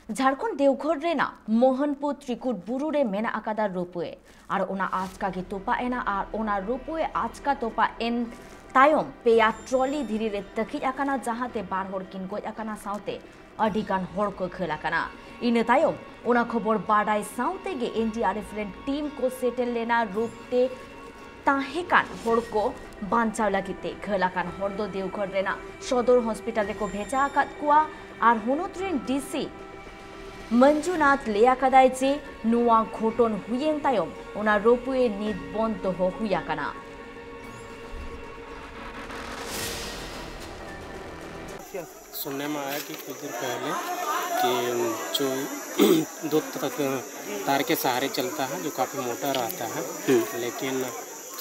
झारखंड देवघर रेना मोहनपुर त्रिकुट बुरु रे मेना आकादा रोपवे और ओना आचका गे तोपा एना और ओना रोपवे आचका तोपा एन तायम पेया ट्रॉली धीरे रे तखिज आकाना जहाते बार होड़ किन गज आकाना साउते अडिगान होड़ को खेल आकाना इन तायम ओना खबर बाडाय साउते गे एनडीआरएफ रेन टीम को सेटल लेना रूपते ताहेकान होड़ को बांचाव लागिते खेलाकान होड़ दो देवघर रेना सदर हॉस्पिटल रे को भेजा आकाद कुआ और हुनत रेन डीसी मंजुनाथ लेया कदाय जे नुआ घोटन हुयेन तायम ओना रोपवे नित बंद हो हुया कना। सुनने में आया कि कुछ देर पहले कि जो दो तार के सहारे चलता है जो काफ़ी मोटा रहता है, लेकिन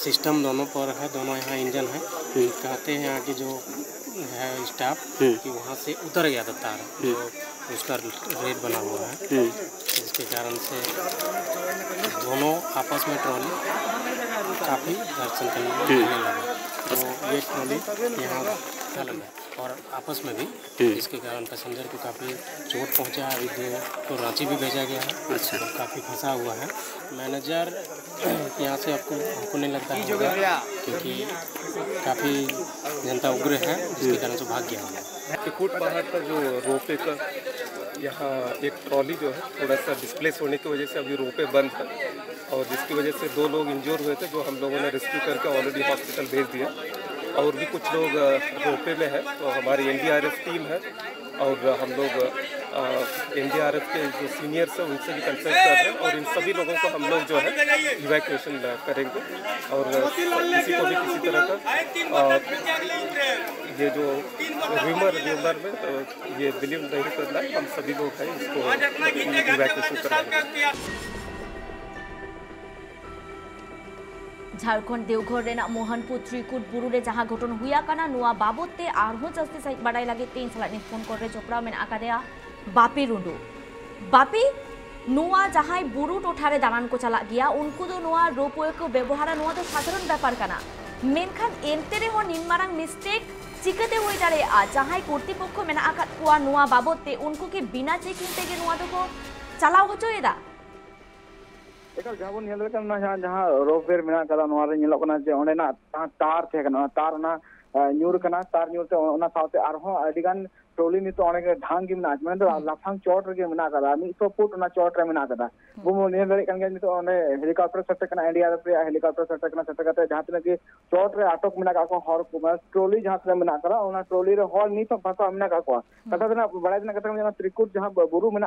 सिस्टम दोनों पर है, दोनों यहाँ इंजन है। कहते हैं यहाँ की जो है स्टाफ कि वहाँ से उतर गया था तार, जो उसका रेट बना हुआ है, जिसके कारण से दोनों आपस में ट्रॉली काफ़ी घर्षण करने लगे। तो ये ट्रॉली यहाँ फैल गया और आपस में भी, इसके कारण पैसेंजर को काफ़ी चोट पहुँचा है। अभी तो रांची भी भेजा गया है। अच्छा, काफ़ी फंसा हुआ है। मैनेजर यहाँ से हमको नहीं लगता है, क्योंकि काफ़ी जनता उग्र है, जिसके कारण से भाग गया है। त्रिकुट पहाड़ पर जो रोपे का यहाँ एक ट्रॉली जो है थोड़ा सा डिस्प्लेस होने की वजह से अभी रोपे बंद है, और जिसकी वजह से 2 लोग इंजोर हुए थे, जो हम लोगों ने रेस्क्यू करके ऑलरेडी हॉस्पिटल भेज दिया। और भी कुछ लोग रोपे में है, तो हमारी एनडीआरएफ टीम है और हम लोग एनडीआरएफ के जो सीनियर्स हैं उनसे भी कंसल्ट कर रहे हैं, और इन सभी लोगों को हम लोग जो है इवैक्यूएशन करेंगे। और किसी को भी किसी तरह का ये जो र्यूमर में ये बिलीव नहीं करना है। हम सभी लोग हैं इसको इवैक्यूएशन कराएंगे। झारखंड देवघर रेना मोहनपुर त्रिकुट बुरु रे जहां घटन हुया कना नुआ बाबते आरहो जस्ती सहित बाडाय लागे तीन सला नि फोन कर रे चोपड़ा में आकादेया बापी रुंडू बापी नुआ जहां बुरु टोठारे दालान को चला गया उनको दो नुआ रोपवे को व्यवहार नुआ तो साधारण व्यापार कना मेनखान एनते रे हो निनमारांग मिस्टेक चिकते हुई दारे आ जहां कर्तृपक्ष मेना आकाद कुआ नुआ बाबते उनको के बिना चेकिंग तेगे नुआ तो को चलाव होचोएदा जहाँ जहाँ रोपवेर में तार तार न्यूर तार न्यूर तार ट्रोली नित ढांग लाफांग चोट रे 100 फुट चोट रे helicopter set NDRF helicopter set जहाँ की चोट रे अटक में ट्रोली जहाँ ट्रोली नित फंसा कथा बड़ा त्रिकुट जहाँ बुरु में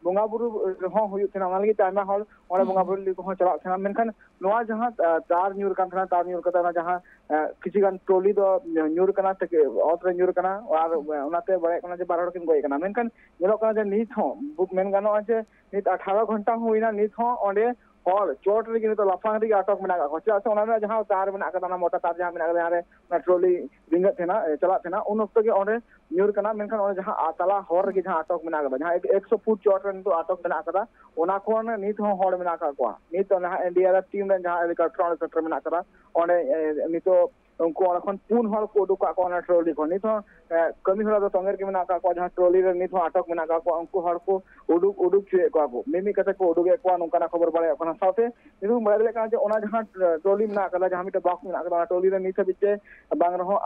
बोंगा बुरु बोंगा बुरु चला मेनखान जहाँ तार न्यूर जहाँ किसी ट्रोली न्यूर अत न्यूर और बड़ा बार किन गए मेनखान नित मेन गाना नित 18 घंटा होना नित चोट रे नित लाफांग रे अटक में चला जहाँ तार में मोटा तार जहाँ ट्रोली रिंगत चला उन अक्त न्यूर मेनखान जहाँ तला हर रे जहाँ अटक में जहाँ 100 फुट चोट रे अटक में नित नित एनडीआरएफ टीम जहाँ हेलिकॉप्टर सेक्टर में नित उनको पुन हर को उडुक ट्रोली को नित कमी हरा तंगेर के जहाँ ट्रोली रे नित अटक में उनको हर को उडुक को मिमी कते को उडुगे को नोंकाना खबर बड़ा साथे नितु बड़ा जहाँ ट्रोली में जहाँ मिटे बॉक्स में ट्रोली रे नित बिचे बांग रहो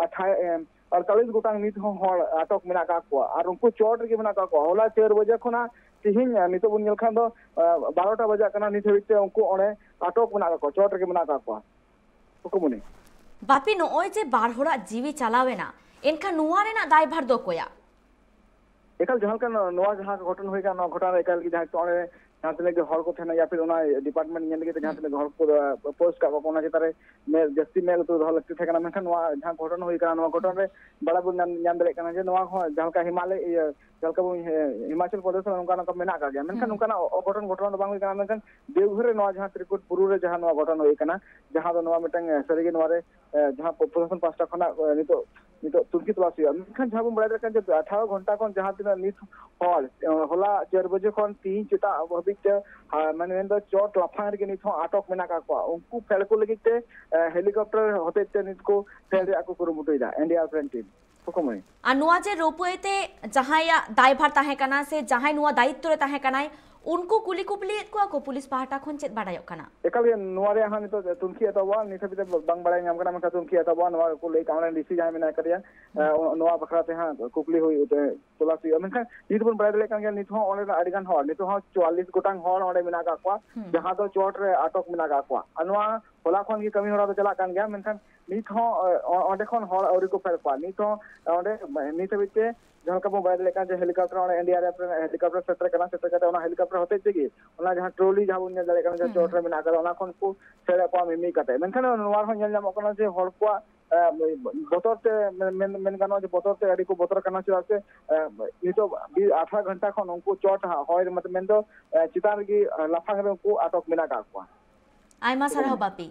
48 गोटांग नित अटक में और उनको चोट रे होला 4 बजे खुना तिहिन नित बन नेल खान 12टा बजे नित बिचे उनको अटक में चोट रे मुनि बापी नोय जे बार होड़ा जीवी चलावेना इनका नुआ रेना दायभार दो कोया एकल जहाँ का नोआ जहाँ घटन होई का घटना एकल की जहाँ जहाँ तक हर को थे या फिर डिपार्टमेंट नेल के जहाँ तक हर को पोस्ट का कोना चितारे में जस्ती मेल तो रह लगते थे मेनखान जहाँ घटन होई का घटन रे बड़ा बुन नाम दरे जे जहाँ का हिमालय जलका हिमाचल प्रदेश में मेना का गया मेनखान अघटन घटना बांग होई मेनखान देवघर जहाँ त्रिकुट बुरु रे जहाँ घटन होई जहाँ दो मिटन सरीगे जहाँ प्रशासन पास्टा खना नित तुर्की तलाश मेनखान जहाँ बन बड़ा 18 घंटा खन जहाँ तीन नित होला 4 बजे खन 3 चिता हबित माने चोट लाफांग रे नित अटक में उनको फेल को लगे हेलिकॉप्टर होते नित को फेल रे कुरुमुटुदा एनडीआरएफ टीम ᱯᱩᱠᱩᱢᱩᱱᱤ ᱟᱱᱩᱣᱟ ᱡᱮ ᱨᱳᱯᱣᱮ ᱛᱮ ᱡᱟᱦᱟᱸᱭᱟᱜ ᱫᱟᱭᱵᱷᱟᱨ ᱛᱟᱦᱮᱸ ᱠᱟᱱᱟ ᱥᱮ ᱡᱟᱦᱟᱸᱭ ᱱᱚᱣᱟ ᱫᱟᱭᱤᱛᱛᱚ ᱨᱮ ᱛᱟᱦᱮᱸ ᱠᱟᱱᱟᱭ उनको कुली कुपलियत को पुलिस पहाटा खन चेत बाडायक कना ᱮᱠᱟᱞ ᱜᱮ ᱱᱚᱣᱟ ᱨᱮ ᱦᱟᱸ ᱱᱤᱛᱚᱜ ᱛᱩᱱᱠᱷᱤ ᱮᱛᱚᱵᱟ ᱱᱤᱛ ᱦᱟᱹᱵᱤᱡ ᱛᱮ ᱵᱟᱝ ᱵᱟᱲᱟᱭ ᱧᱟᱢ ᱠᱟᱱᱟ ᱢᱮᱱᱠᱷᱟᱱ ᱛᱩᱱᱠᱷᱤ ᱮᱛᱚᱵᱟ ᱱᱚᱣᱟ ᱠᱚ ᱞᱟᱹᱭ ᱠᱟᱣᱞᱮ ᱰᱤᱥᱤ ᱡᱟᱦᱟᱸ ᱢᱮᱱᱟᱭ ᱠᱟᱫᱮᱭᱟ ᱱᱚᱣᱟ ᱵᱟᱠᱷᱨᱟ ᱛᱮ ᱦᱟᱸ ᱠᱩᱠᱞᱤ ᱦᱩᱭ ᱛᱚᱞᱟᱥ ᱦᱩᱭᱩᱜᱼᱟ ᱢᱮᱱᱠᱷᱟन ᱱᱤᱛ ᱵᱚᱱ ᱵᱟᱲᱟᱭ ᱫᱟᱲᱮᱭᱟᱜ ᱠᱟᱱ ᱜᱮᱭᱟ ᱱᱤᱛ ᱦᱚᱸ ᱚᱸᱰᱮ ᱟᱹᱰᱤ ᱜᱟᱱ ᱦᱚᱲ ᱱᱤᱛ ᱦᱚᱸ 44 ᱜᱚᱴᱟᱝ ᱦᱚᱲ ᱚᱸᱰᱮ ᱢᱮᱱᱟᱜ ᱠᱟᱜ ᱠᱚᱣᱟ ᱡᱟᱦᱟᱸ ᱫᱚ ᱪᱚᱴ ᱨᱮ ᱟᱴᱚᱠ ᱢᱮᱱᱟᱜ ᱠᱟᱜ ᱠᱚᱣᱟ ᱟᱨ ᱱᱚᱣᱟ ᱦᱚᱞᱟ ᱠᱷᱚᱱ ᱜᱮ ᱠᱟᱹᱢᱤ ᱦᱚᱨᱟ ᱫᱚ ᱪᱟᱞᱟᱜ ᱠᱟᱱ ᱜᱮᱭᱟ ᱢᱮᱱᱠᱷᱟन ᱱᱤᱛ ᱦᱚᱸ ᱚᱸᱰᱮ ᱠᱷᱚᱱ ᱦᱚᱲ ᱟᱹᱣᱨᱤ ᱠᱚ ᱯᱷᱮᱨ ᱠᱚᱣᱟ ᱱᱤᱛ ᱦᱚᱸ ᱚᱸᱰे ᱱᱤᱛ ᱦᱟᱹᱵᱤᱡ ᱛᱮ ᱡᱟᱦᱟᱸ ᱞᱮᱠᱟ ᱵᱚᱱ ᱵᱟᱲᱟᱭ ᱫᱟᱲᱮᱭᱟᱜ ᱠᱟᱱᱟ ᱡᱮ ᱦᱮᱞᱤᱠᱚᱯᱴᱟᱨ ᱚᱸᱰᱮ ᱮᱱᱰᱤআरएफ ᱦᱮᱞᱤᱠᱚᱯᱴᱟर ᱥᱮᱴᱮᱨ ᱠᱟᱱᱟ ᱥᱮᱴᱮर ᱠᱟᱛᱮ ᱚᱱᱟ ᱦᱮᱞᱤᱠᱚᱯᱴᱟर ᱦᱚᱛᱮᱡ ᱛᱮᱜᱮ ᱚᱱᱟ ᱡᱟᱦᱟᱸ ᱴᱨᱚᱞᱤ ᱡᱟᱦᱟᱸ ᱵᱚᱱ ᱧᱮᱞ ᱫᱟᱲᱮᱭᱟᱜ ᱠᱟᱱᱟ ᱪᱚᱴ ᱨᱮ ᱢᱮᱱᱟᱜ ᱠᱟᱫᱟ ᱚᱱᱟ ᱠᱷᱚᱱ ᱠᱚ ᱥᱮᱲᱮ ᱠᱚᱣᱟ ᱢᱤᱢᱤ ᱠᱟᱛᱮ ᱢᱮᱱᱠᱷᱟन ᱱᱚᱣᱟ ᱦᱚᱸ ᱧᱮᱞ ᱧᱟᱢᱚᱜ ᱠᱟᱱᱟ ᱡᱮ ᱦᱚᱲ ᱠᱚᱣᱟᱜ ᱵᱚᱛᱚᱨ তে মেন গানো যে বতর তে আড়ি কো বতর কানা চেᱫᱟᱜ ᱥᱮ নিতো 18 ঘন্টা ᱠᱷᱚᱱ ᱩᱱᱠᱩ ᱪᱚᱴ ᱦᱚᱭ ᱢᱮᱱᱫᱚ ᱪᱮᱛᱟᱱ ᱨᱮᱜᱮ ᱞᱟᱯᱷᱟᱝ ᱨᱮ ᱩᱱᱠᱩ ᱟᱴᱚᱠ ᱢᱮᱱᱟᱜ ᱠᱟᱜ ᱠᱚᱣᱟ ᱟᱭᱢᱟ ᱥᱟᱨᱦᱟᱣ ᱵᱟᱯᱤ